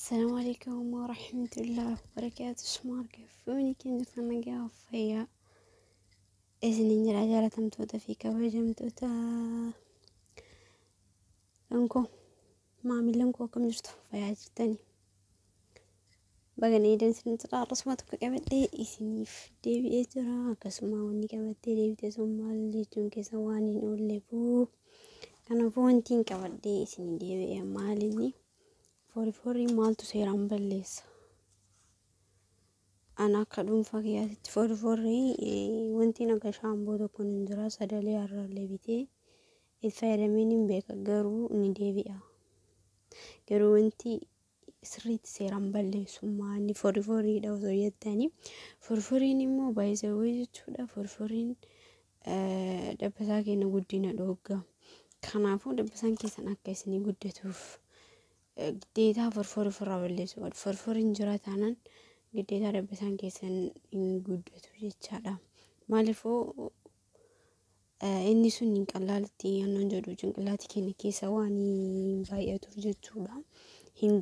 السلام عليكم ورحمة الله وبركاته. شمار كيفوني كنت أنا قافية إذن العجلة تمتوتا في كواجه متوتا لنكو ما عمل لنكو كم جرتو في عجلتاني بغني إذن سنترا رسمتك كبدي إسني في ديبي إجرا كسما وني كبدي ديبي تسمى اللي تنكي سواني نقول بو كان فونتين كبدي إسني ديبي مالني فوري مالتو سيران بليس أنا كدوم فقيات فوري وانتي نقشان بودو كون دراسة دالي عرر لبيتي الفيرمين بيك قرو نديبئة قرو وانتي سريت سيران بليس وماني فوري داو زوية تاني فوري نمو بايزاوي جتودا فورين دبساكي نقودينا دوغا كنافو دبسان كيسان أكيسني قدتوف قديتها فرا بليس واد فرين جراتانان قديتها دبسان كيسان قدتو جتشادا مالفو inni sun hinqallaalti annan jedhu cinqillaati keenya keessa waan baay'atuuf jechuudha hin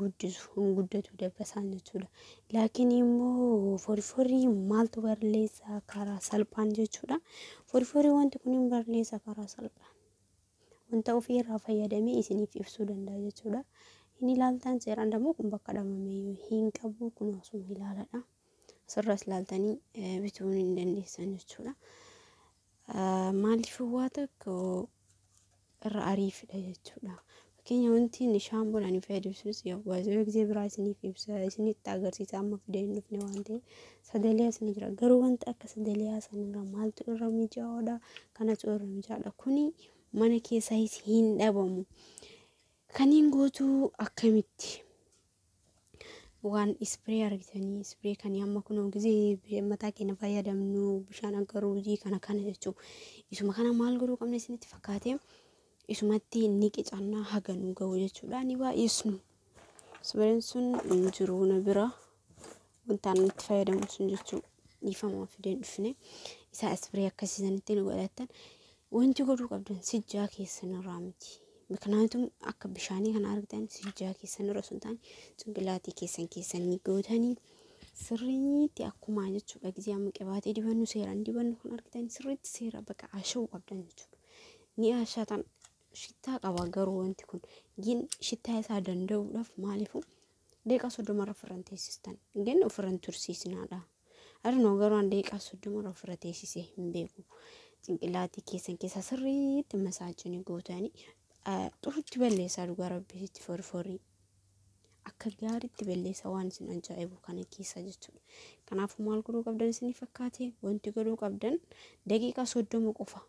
guddatu dabbasaan jechuudha laakiin immoo forforii maaltu barleessa karaa salphaan jechuudha forforii wanti kun hin barleessa karaa salphaan wanta ofii irraa fayyadamee isiniif ibsuu danda'a jechuudha inni ilaaltaan seeraan dammoo kun bakka dhamamee hin qabu kun osoo ilaaladha sirras ilaaltanii bituun hin dandeessan jechuudha maaliif waa tokko irra ariifidha jechuudha fakkeenya wanti nishaan bolani fayyadamsuus yoo waazoo gisee biraa isiniif ibsa isinitti agarsiisa amma fidee hin dhufne waan ta'eef sadalee asini jira garuu wanta akka sadalee sanirra maaltu irra mijaa'oodha kanatu irra mijaa'oodha kuni mana keessaa hin dhabamu kaniin gootuu akkamitti waan ispiree argitanii ispiree kan amma kunoo gisee mataa keenya fayyadamnu bishaan agaruuji kana jechuun isuma kana maal godhuu qabna isinitti fakkaatee isumatti inni qicannaa haganu ga'u jechuudha ni baay'isnu ispireen sun jiru na bira wantaan itti fayyadamu sun jechuun dhiifama fideen dhufne isaa ispiree akkasiisanitti nu godhatan wanti godhuu qabdan sijjaa keessan irraa miti ምክንያቱም akka bishaanii kana argitan sijjaa keessan irra sun taane cinqilaatii keessan ni gootanii sirriitti akkuma jechuudha gisee amma qibaatee dibannu seeraan dibannu kan argitan sirriitti seera bakka ashuu qabdan jechuudha ni ashatan shittaa qaba garuu wanti kun gin shittaa isaa danda'uudhaaf maaliif deeqa 30 irra firran teessistan gin ofirran tursiisnaadha arnoo garuu an deeqa 30 irra firra teessisee hin beeku cinqilaatii keessan keessa sirriitti masaajini gootanii xurutti balleessaa dhugaa rabbiitti forforii akka gaariitti balleessaa waan isin ajaa'ibu kana keessa jechuudha kanaafuu maal godhuu qabdan isinii fakkaate wanti godhuu qabdan daqiiqaa 30 qofa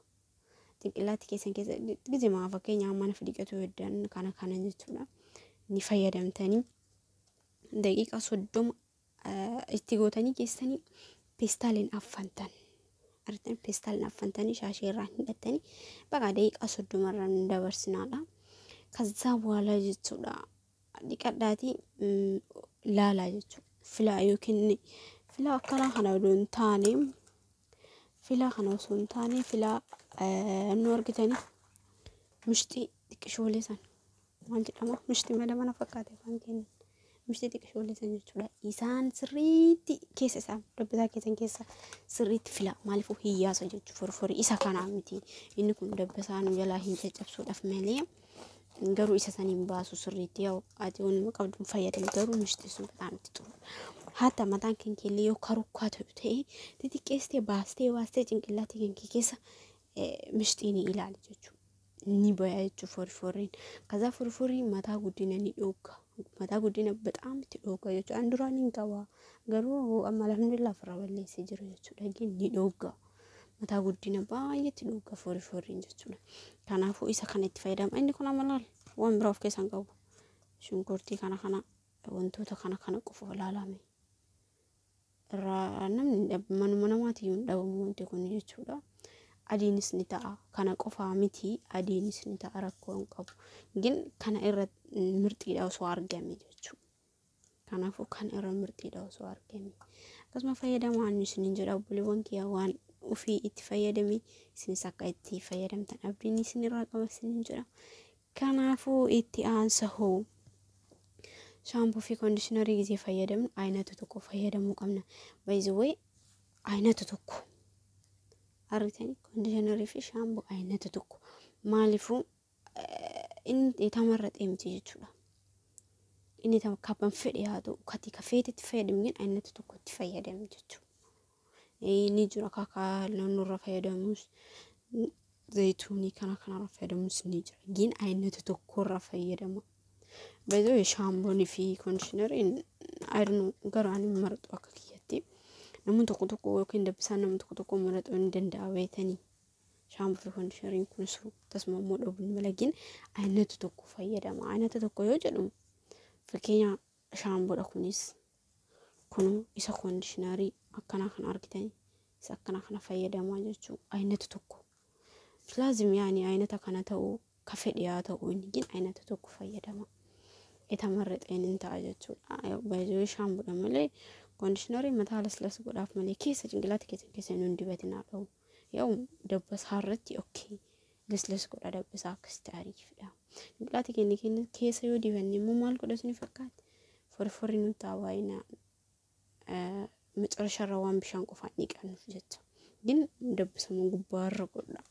cinqilaatii keessan keessa gisee maa fakkeenyaa mana fidhiqatu heddan kana jechuudha ni fayyadamtanii daqiiqaa 30 itti gootanii keessanii peestaaliin affantan artan peestaaliin affantanii shaashii irraa hidhatanii baqa daqiiqaa 30 irraan dabarsinaadha kaza bwala jechuudha diqadhaati laalaa jechuudha filaa yookiin filaa akkana kana doon taane filaa kana osoo hin taane filaa nu argitanii mishtii xiqqishoolee san maal jedhama mishtii madamana fakkaate afaan keenya mishtii xiqqishoolee san jechuudha isaan sirriitti keessa isaa dabbasaa keessan keessa sirriitti filaa maaliif hiyyaasa jechuudha forforii isa kanaa miti inni kun dabbasaa nu jalaa hin caccabsuudhaaf malee garuu isa saniin baasu sirriitti yoo ati wanuma qabdu fayyadam garuu mishtii sun bataam itti xuru hatta mataan keenya yoo karukkaa ta'e xixiqqeestee baastee cinqillaatii keenya keessa mishtii ni ilaali jechuudha ni baya jechuudha forforiin kaza forforii mataa guddina ni dhooga mataa guddina bataam itti dhooga jechuudha an duraan hin qaba garuu amma alhamdulillah firra balleessee jira jechuudha gin ni dhooga mataa guddina baay'eetti dhooga forforiin jechuudha kanaafuu isa kana itti fayyadama inni kun amalaal waan biraa of keessan qabu shunkurtii kana wantoota kana qofa ilaalame irraa namni manuma namaatti yoo dhabamu wanti kun jechuudha adiinis ni ta'a kana qofa miti adiinis ni ta'a rakkoo hin qabu gin kana irra mirxiidha osoo argame jechuudha kanaafuu kana irra mirxiidha osoo argame akkasuma fayyadamaan isin jedha obboleewwan kiyya waan ofii itti fayyadame isinis akka itti fayyadamtan abdiin isin irraa qaba isin jedha kanaafuu itti aansa hoo shaampoo fi kondiishinarii gisee fayyadamnu aynata tokko fayyadamuu qabna. By the way aynata tokko argitanii kondiishinarii fi shaampoo aynata tokko maaliifuu inni tamarraxee miti jechuudha. Inni kabban fedhe haa ta'u kafeetitti fayyadamneen aynata tokkotti fayyadamna jechuudha. Ni jira kakaa nurra fayyadamus zayituunii kanarra fayyadamus ni jira. Gin aynata tokkorra fayyadama. By the way shaampoonii fi kondiishinariin I don't know garaan marxu akka kiyyatti. Namoonni tokko yookiin dabbisaan namoonni tokko marxuu ni danda'a beetanii. Shaampoo fi kondiishinariin kunis tasmammoo dhabuun malagin aynata tokko fayyadama. Aynata tokko yoo jedhamu fakkeenya shaampoodha kunis kun isa kondiishinarii akkana kan argitanii isa akkana kana fayyadamaa jechuun aynata tokko. Laazim yaani aynata kana ta'uu ka fedhe haa ta'u inni gin aynata tokko fayyadama. Itamarraxeen hin ta'a jechuudha. By the way shaampoodha malee kondiishinarii mataa laslas godhaaf malee keessa cinqilaatti keessa nuun dibatinaa dha'u. Yoo dabbasaa irratti okay laslas godha dabbasaa akkasitti ariifidha. Cinqilaatti keenya keessa yoo dibanne immoo maal godhatanii fakkaata? Forforri nuti tawaayina መጨረሻ waan bishaan qofaan dhiqannuuf jecha. Gin dabbasamu gubbaarra godha.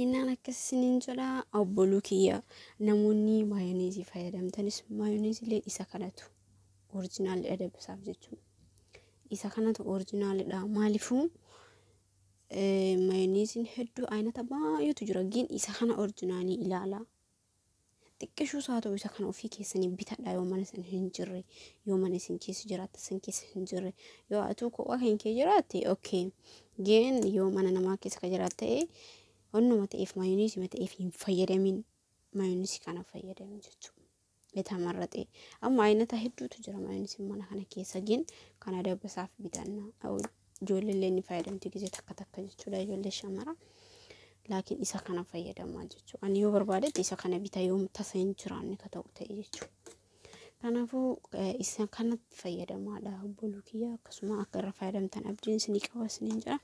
Innaan akkasiin jedha obboluu kiyya namoonni maayoneezii fayyadamtanis maayoneezii isa kanatu oriijinaalidha dabbasaaf jechuudha. Isa kanatu oriijinaalidha maaliifuu maayoneeziin hedduu aynata baay'eetu jira. Gin isa kana oriijinaalii ilaala. Xiqqishuu haa ta'u isa kana ofii keessanii bitadha yoo mana san hin jirre yoo mana isin keessa jiraatte san keessa hin jirre yoo atuu kophaa kan kee jiraatte okay. Gin yoo mana namaa keessa ka jiraatte onnuma ta'eef maayoneezii ta'eef hin fayyadamin maayoneezii kana fayyadamin jechuudha. Itamarraxee amma aynata hedduutu jira maayoneezii mana kana keessa gin kana dabbasaaf bitanna. Ijoolleen ni fayyadamti gisee takka jechuudha ijoollee shamara. Laakiin isa kana fayyadamaa jechuudha. Ani yoo barbaadetti isa kana bitaa yoo tasa hin jiraanne ka ta'u ta'e jechuudha. Kanaafuu isa kanatti fayyadamaadha obboluu kiyya akkasuma akka irra fayyadamtan abdiin isinii qaba isiniin jira.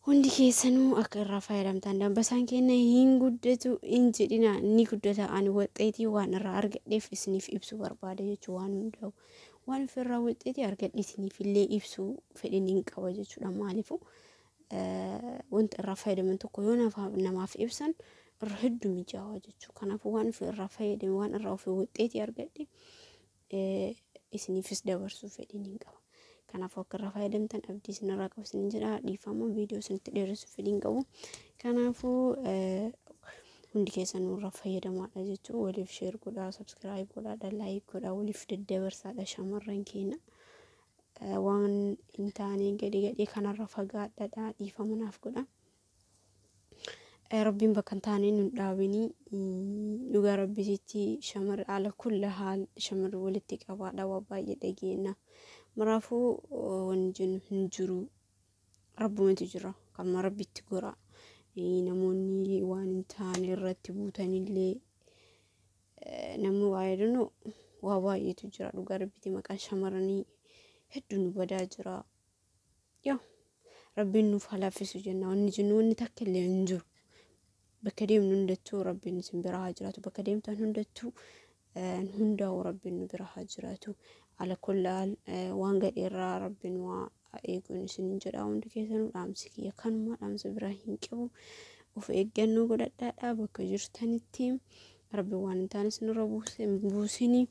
Hundi keessanuu akka irra fayyadamtan dabbasaan keenya hin guddatu hin jedhina ni guddata. Ani waxxeetii waan irraa argadheef isiniif ibsu barbaade jechuudha waan hundaa'u. Waan ofirraa waxxeetii argadhe isiniif illee ibsu fedhiin hin qaba jechuudha maaliifuu. Wanti irraa fayyadaman tokko yoo namaaf ibsan irra hedduu mijaawaa jechuudha. Kanaafuu waan irraa fayyadame waan irraa ofii waxxeetii argadhe isiniifis dabarsuu fedhiin hin qaba. Kanaafuu akka irraa fayyadamtan abdii isinirraa qabu isiniin jedha. Dhiifama viidiyoo isinitti dheeressuu fedhiin qabu. Kanaafuu hundi keessanuu irraa fayyadamaadha jechuudha. Waliif sheer godhaa, sabskiraayib godhaa, laayik godhaa, waliif daddabarsaadha shamarran keenya. Waan intaanii gadi kanarra fagaadhaadha dhiifama naaf godha. Rabbiin bakka intaanii nun dhaabinii dhugaa rabbisitti shamarri ala kulla haal shamarri walitti qabaadha waa baay'ee dhageenya. Maraafuu waan jennu hin jiru rabbumatu jira kan rabbitti gora. Namoonni waan intaanii irratti buutanillee namni waa'ee dunno waa baay'eetu jira dhugaa rabbitti maqaan shamarranii hedduun badaa jira. Yaa rabbiin nuuf halaafisu jenna wanni jennu wanni takka illee hin jiru. Bakka deemnu hundattuu rabbiin isin bira haa jiraatu. Bakka deemtan hundattuu hundaa'u rabbiin nu bira haa jiraatu. Ala kullaal waan gadheerraa rabbiin waa eeguun isin jedha hundi keessanuu dhaamsi kiyya kanuma dhaamsa bira hin qabu. Of eeggannoo godhadhaadha bakka jirtanitti rabbi waan hin taane isinirra buusini.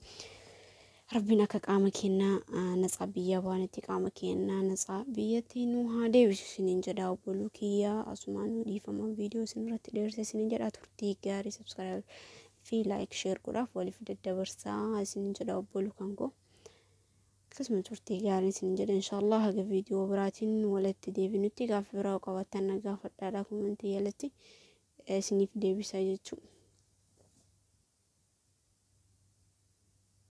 Rabbiin akka qaama keenyaa nasaa biyya baanitti qaama keenyaa nasaa biyyatti nu haa deebisu isiniin jedha obboluu kiyya. Asumaan nu dhiifama viidiyoo isinirratti dheerse isiniin jedha. Turtii gaarii sabskiraayib fi laayik sheer godhaaf waliif daddabarsaa isiniin jedha obboluu kan koo. Akkasuma turtii gaarii isiniin jedha inshaallah haga viidiyoo biraatiin walitti deebinutti gaafa biraa qabaatan gaafadhaadha kumantii jalatti isiniif deebisa jechuudha.